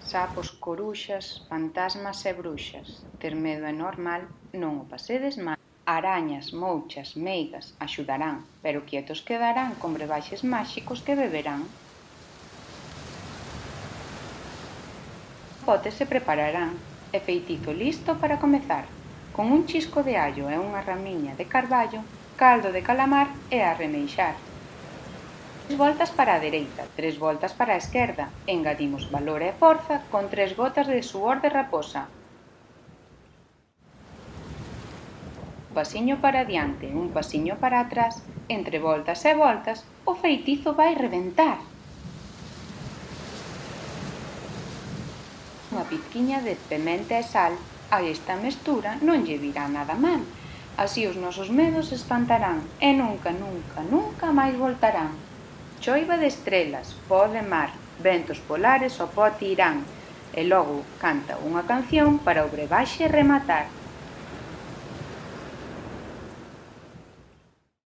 Sapos, coruxas, fantasmas e bruxas. Ter medo é normal, non o pasedes mal. Arañas, mouchas, meigas axudarán, pero quietos quedarán con brebaxes máxicos que beberán. Potes se prepararán e feitizo listo para comezar. Con un chisco de allo e unha ramiña de carballo, caldo de calamar e a remeixar. 3 voltas para a dereita, 3 voltas para a esquerda. Engadimos valor e forza con 3 gotas de suor de raposa. Un pasiño para adiante, un pasiño para atrás, entre voltas e voltas, o feitizo vai reventar. Unha pizquiña de pementa e sal, a esta mestura non lle virá nada mal. Así os nosos medos espantarán e nunca, nunca, nunca máis voltarán. Choiva de estrelas, pó de mar, ventos polares ao pó tirán, e logo canta unha canción para o brebaxe rematar.